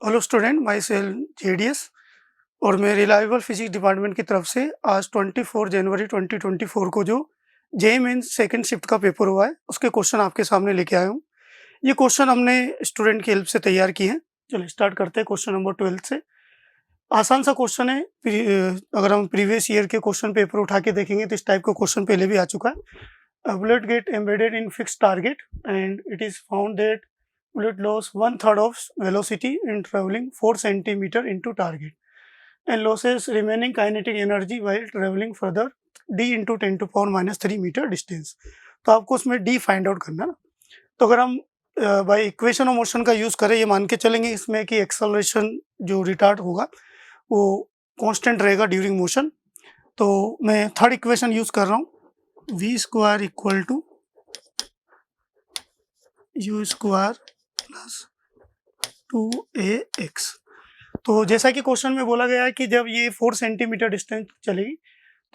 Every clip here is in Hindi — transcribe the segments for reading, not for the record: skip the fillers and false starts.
Hello student, my self JDS और मैं रिलायबल फिजिक्स डिपार्टमेंट की तरफ से आज 24 जनवरी 2024 को जो JEE मेंस सेकंड शिफ्ट का पेपर हुआ है उसके क्वेश्चन आपके सामने लेके आया हूँ। ये क्वेश्चन हमने स्टूडेंट की हेल्प से तैयार किए हैं। चलिए स्टार्ट करते हैं क्वेश्चन नंबर 12 से। आसान सा क्वेश्चन है। अगर हम प्रीवियस ईयर के क्वेश्चन पेपर उठा के देखेंगे तो इस टाइप का क्वेश्चन पहले भी आ चुका है। A bullet get embedded in fixed target and it is found that bullet lost 1/3 of velocity in traveling 4 centimeter into target and losses remaining kinetic energy while traveling further d into 10 to power minus 3 meter distance। तो आपको उसमें d फाइंड आउट करना ना। तो अगर हम बाय इक्वेशन ऑफ मोशन का यूज़ करें, ये मान के चलेंगे इसमें कि एक्सेलरेशन जो रिटार्ड होगा वो कांस्टेंट रहेगा ड्यूरिंग मोशन। तो मैं थर्ड इक्वेशन यूज़ कर रहा हूँ, v square equal to u square plus 2ax। तो जैसा कि क्वेश्चन में बोला गया है कि जब ये 4 सेंटीमीटर डिस्टेंस चलेगी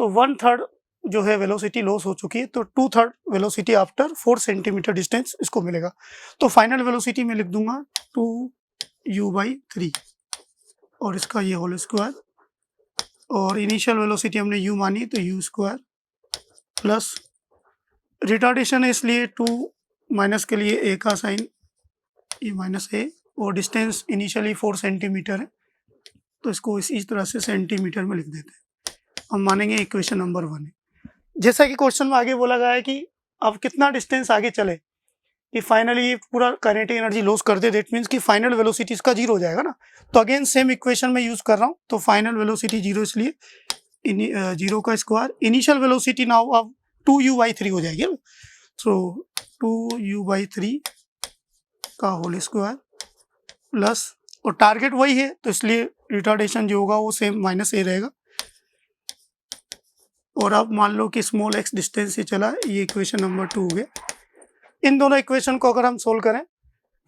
तो 1/3 जो है वेलोसिटी लॉस हो चुकी है, तो 2/3 वेलोसिटी आफ्टर 4 सेंटीमीटर डिस्टेंस इसको मिलेगा। तो फाइनल वेलोसिटी में लिख दूंगा 2u/3 और इसका ये होल स्क्वायर, और इनिशियल वेलोसिटी हमने u मानी तो u स्क्वायर प्लस रिटार्डेशन है इसलिए 2 माइनस के लिए a का साइन ये माइनस a, और डिस्टेंस इनिशियली 4 सेंटीमीटर है तो इसको इस तरह से सेंटीमीटर में लिख देते हैं। हम मानेंगे इक्वेशन नंबर 1 है। जैसा कि क्वेश्चन में आगे बोला गया है कि अब कितना डिस्टेंस आगे चले कि फाइनली ये पूरा काइनेटिक एनर्जी लॉस कर दे, दैट मीन्स कि फाइनल वेलोसिटी इसका जीरो हो जाएगा ना। तो अगेन सेम इक्वेशन में यूज कर रहा हूँ, तो फाइनल वेलोसिटी जीरो इसलिए जीरो का स्क्वायर, इनिशियल वेलोसिटी नाउ अब 2u/3 हो जाएगी ना। सो 2u/3 का होल स्क्वायर प्लस, और टारगेट वही है तो इसलिए रिटार्डेशन जो होगा वो सेम माइनस a रहेगा। और अब मान लो कि स्मॉल x डिस्टेंस से चला, ये इक्वेशन नंबर 2 हो गया। इन दोनों इक्वेशन को अगर हम सोल्व करें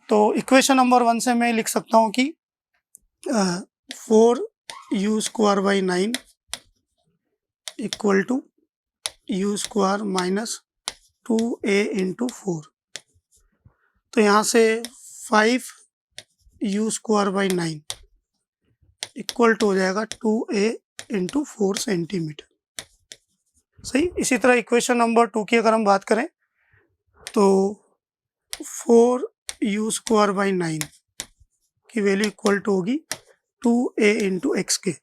तो इक्वेशन नंबर 1 से मैं लिख सकता हूँ कि 4u²/9 equal to u² minus 2a into 4। तो यहाँ से 5u²/9 इक्वल टू हो जाएगा 2a इंटू 4 सेंटीमीटर। सही। इसी तरह इक्वेशन नंबर 2 की अगर हम बात करें तो 4u²/9 की वैल्यू इक्वल टू होगी 2a इंटू एक्स के,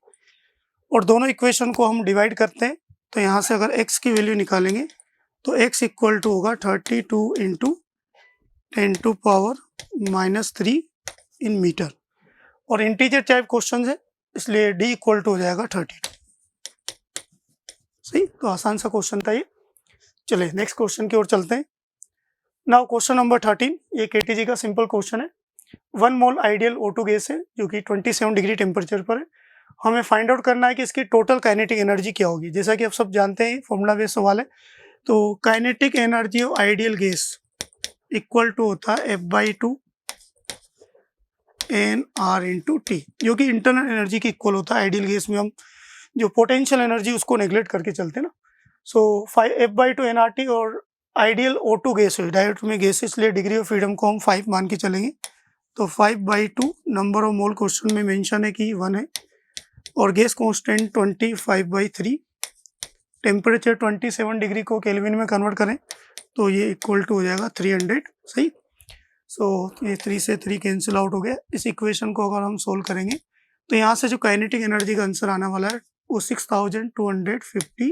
और दोनों इक्वेशन को हम डिवाइड करते हैं तो यहाँ से अगर x की वैल्यू निकालेंगे तो x इक्वल टू होगा 32 into 10 to power minus 3 in metre, और इंटीजर टाइप क्वेश्चन है इसलिए d इक्वल टू हो जाएगा 32। सही। तो आसान सा क्वेश्चन था ये। चलिए नेक्स्ट क्वेश्चन की ओर चलते हैं। नाउ क्वेश्चन नंबर 13, ये KTG का सिंपल क्वेश्चन है। 1 मोल आइडियल O2 गैस है जो कि 27 डिग्री टेम्परेचर पर है। हमें फाइंड आउट करना है कि इसकी टोटल काइनेटिक एनर्जी क्या होगी। जैसा कि आप सब जानते हैं फॉर्मूला बेस्ड सवाल है, तो kinetic energy of ideal gas equal to होता है F/2 NR इंटू टी, जो कि इंटरनल एनर्जी की इक्वल होता है। आइडियल गैस में हम जो पोटेंशियल एनर्जी उसको नेग्लेक्ट करके चलते हैं ना। सो F/2 NRT, और आइडियल O2 गैस है, डायरेक्ट में गैस है इसलिए डिग्री ऑफ फ्रीडम को हम 5 मान के चलेंगे। तो 5/2 नंबर ऑफ मोल क्वेश्चन में मेंशन है कि 1 है, और गैस कांस्टेंट 25/3, टेम्परेचर 27 डिग्री को केल्विन में कन्वर्ट करें तो ये इक्वल टू हो जाएगा 300। सही। सो ये 3 से 3 कैंसिल आउट हो गया। इस इक्वेशन को अगर हम सोल्व करेंगे तो यहाँ से जो काइनेटिक एनर्जी का आंसर आने वाला है वो 6250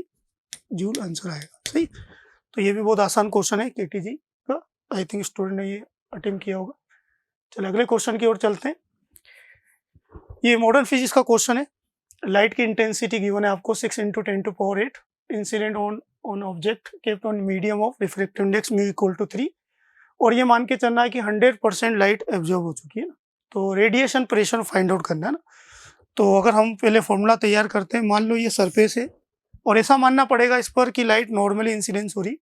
जूल आंसर आएगा। सही। तो ये भी बहुत आसान क्वेश्चन है KTG का, आई थिंक स्टूडेंट ने ये अटेम्प्ट किया होगा। चलिए अगले क्वेश्चन की ओर चलते हैं। ये मॉडर्न फिजिक्स का क्वेश्चन है। लाइट की इंटेंसिटी गिवन है आपको 6 × 10⁸ incident on object kept on medium of refractive index mu equal to 3, और ये मान के चलना है कि 100% लाइट एब्जॉर्ब हो चुकी है ना। तो रेडिएशन प्रेशर फाइंड आउट करना है ना। तो अगर हम पहले फॉर्मूला तैयार करते हैं, मान लो ये सरफेस है और ऐसा मानना पड़ेगा इस पर कि लाइट नॉर्मली इंसिडेंस हो रही,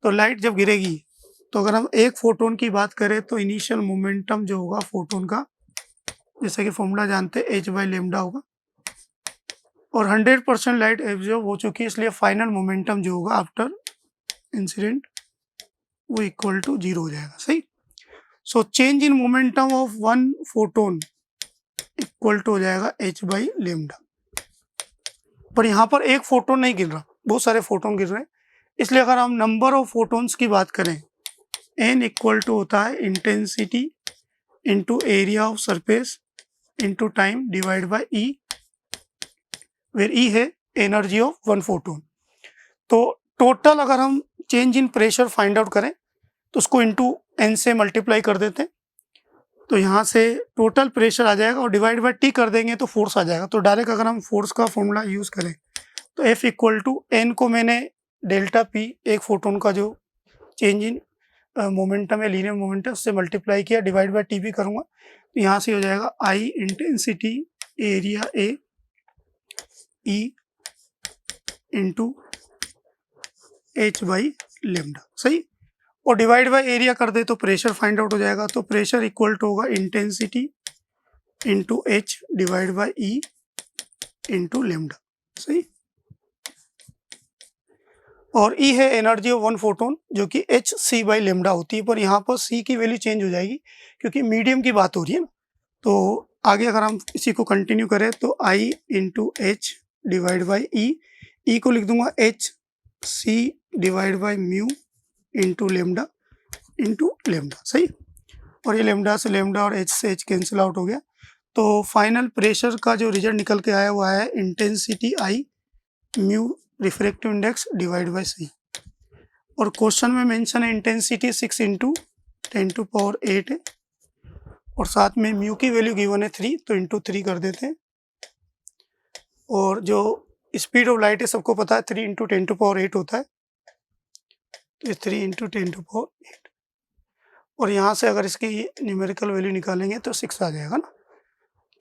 तो लाइट जब गिरेगी तो अगर हम एक फोटोन की बात करें तो इनिशियल मोमेंटम जो होगा फोटोन का, जैसे कि फॉर्मूला जानते हैं h/λ होगा, और 100% लाइट एब्जॉर्ब हो चुकी है इसलिए फाइनल मोमेंटम जो होगा आफ्टर इंसिडेंट वो इक्वल टू 0 हो जाएगा। सही। So change in momentum of 1 photon equal to हो जाएगा h बाई लेमडा। पर यहाँ पर एक फोटोन नहीं गिर रहा, बहुत सारे फोटोन गिर रहे हैं, इसलिए अगर हम नंबर ऑफ फोटोन्स की बात करें, n इक्वल टू होता है intensity into area of surface into time divide by E, where E है एनर्जी ऑफ वन फोटोन। तो टोटल अगर हम change in pressure find out करें तो उसको इंटू n से मल्टीप्लाई कर देते हैं, तो यहाँ से टोटल प्रेशर आ जाएगा और डिवाइड बाई t कर देंगे तो फोर्स आ जाएगा। तो डायरेक्ट अगर हम फोर्स का फॉर्मूला यूज़ करें तो F इक्वल टू n को मैंने डेल्टा p एक फोटोन का जो चेंज इन मोमेंटम है, लीनियर मोमेंटम, उससे मल्टीप्लाई किया, डिवाइड बाई t भी करूँगा तो यहाँ से हो जाएगा I intensity area A E into h by lambda, सही। और डिवाइड बाय एरिया कर दे तो प्रेशर फाइंड आउट हो जाएगा। तो प्रेशर इक्वल टू होगा intensity into h divide by E into lambda, सही। और E है एनर्जी ऑफ वन फोटोन जो कि h c बाई लेमडा होती है, पर यहाँ पर c की वैल्यू चेंज हो जाएगी क्योंकि मीडियम की बात हो रही है ना। तो आगे अगर हम इसी को कंटिन्यू करें तो I into h divide by E को लिख दूंगा h c divide by mu into lambda, सही। और ये लेमडा से लेमडा और h से h कैंसिल आउट हो गया। तो फाइनल प्रेशर का जो रिजल्ट निकल के आया वो आया है intensity I mu refractive index divide by c। और क्वेश्चन में मेंशन है इंटेंसिटी 6 इंटू 10⁸ है और साथ में म्यू की वैल्यू गिवन है 3, तो इंटू 3 कर देते हैं। और जो स्पीड ऑफ लाइट है सबको पता है 3 इंटू 10⁸ होता है, तो 3 इंटू 10⁸। और यहाँ से अगर इसकी न्यूमेरिकल वैल्यू निकालेंगे तो 6 आ जाएगा ना,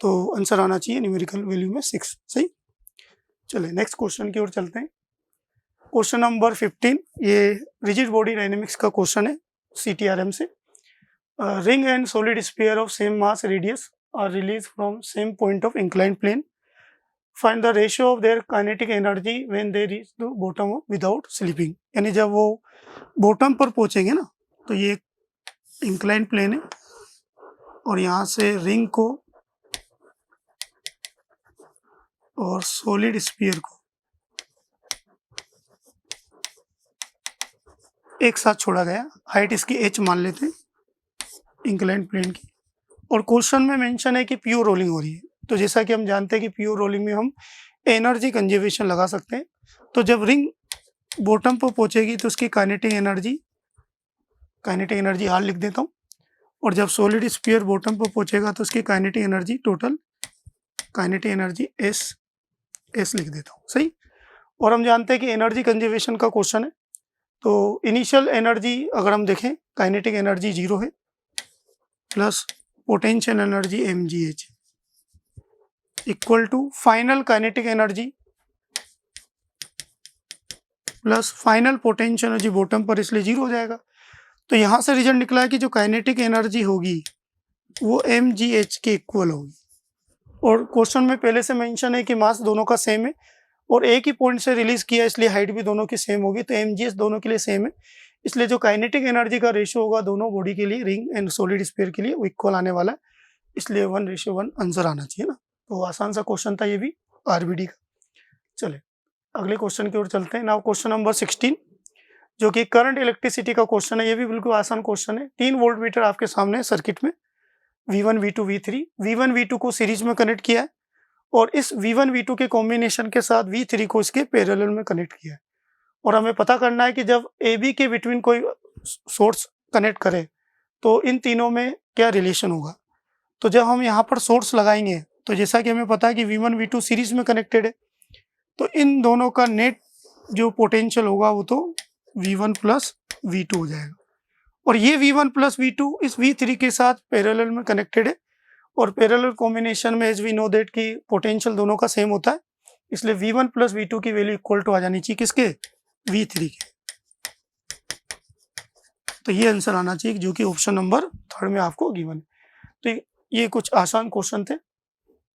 तो आंसर आना चाहिए न्यूमेरिकल वैल्यू में 6, सही। चलिए नेक्स्ट क्वेश्चन की ओर चलते हैं। क्वेश्चन नंबर 15, ये रिजिड बॉडी डायनेमिक्स का क्वेश्चन है CTRM से। Ring and solid sphere of same mass radius R release from same point of incline plane, find the ratio of their kinetic energy when they reach the bottom without slipping. यानी जब वो बॉटम पर पहुंचेंगे ना, तो ये इंक्लाइन प्लेन है और यहाँ से रिंग को और सॉलिड स्फीयर को एक साथ छोड़ा गया, हाइट इसकी h मान लेते हैं इंक्लाइन प्लेन की। और क्वेश्चन में मेंशन है कि प्योर रोलिंग हो रही है, तो जैसा कि हम जानते हैं कि प्योर रोलिंग में हम एनर्जी कंजर्वेशन लगा सकते हैं। तो जब रिंग बॉटम पर पहुंचेगी तो उसकी काइनेटिक एनर्जी R लिख देता हूँ, और जब सॉलिड स्फीयर बॉटम पर पहुंचेगा तो उसकी kinetic energy total kinetic energy S लिख देता हूँ, सही। और हम जानते हैं कि एनर्जी कंजर्वेशन का क्वेश्चन है, तो इनिशियल एनर्जी अगर हम देखें काइनेटिक एनर्जी 0 है plus potential energy mgh equal to final kinetic energy plus final potential energy bottom पर, इसलिए 0 हो जाएगा। तो यहाँ से रिजल्ट निकला है कि जो काइनेटिक एनर्जी होगी वो mgh के इक्वल होगी। और क्वेश्चन में पहले से मेंशन है कि मास दोनों का सेम है और एक ही पॉइंट से रिलीज किया, इसलिए हाइट भी दोनों की सेम होगी, तो mgh दोनों के लिए सेम है, इसलिए जो काइनेटिक एनर्जी का रेशियो होगा दोनों बॉडी के लिए, रिंग एंड सॉलिड स्फीयर के लिए, वो इक्वल आने वाला है, इसलिए 1:1 आंसर आना चाहिए ना। तो आसान सा क्वेश्चन था ये भी RBD का। चले अगले क्वेश्चन की ओर चलते हैं। नाउ क्वेश्चन नंबर 16 जो कि करंट इलेक्ट्रिसिटी का क्वेश्चन है, ये भी बिल्कुल आसान क्वेश्चन है। 3 वोल्ट मीटर आपके सामने है सर्किट में, V1 V2 V3, V1 V2 को सीरीज में कनेक्ट किया है और इस V1 V2 के कॉम्बिनेशन के साथ V3 को इसके पैरेलल में कनेक्ट किया है। और हमें पता करना है कि जब AB के बिटवीन कोई सोर्स कनेक्ट करे तो इन तीनों में क्या रिलेशन होगा। तो जब हम यहाँ पर सोर्स लगाएंगे तो जैसा कि हमें पता है कि V1 V2 सीरीज में कनेक्टेड है, तो इन दोनों का नेट जो पोटेंशियल होगा वो तो V1 प्लस V2 हो जाएगा। और ये V1 प्लस V2 इस V3 के साथ पैरेलल में कनेक्टेड है और पैरेलल कॉम्बिनेशन में एज वी नो दैट की पोटेंशियल दोनों का सेम होता है, इसलिए V1 प्लस V2 की वैल्यू इक्वल टू आ जानी चाहिए किसके, V3 के। तो ये आंसर आना चाहिए जो कि ऑप्शन नंबर 3 में आपको गिवन है। तो ये कुछ आसान क्वेश्चन थे।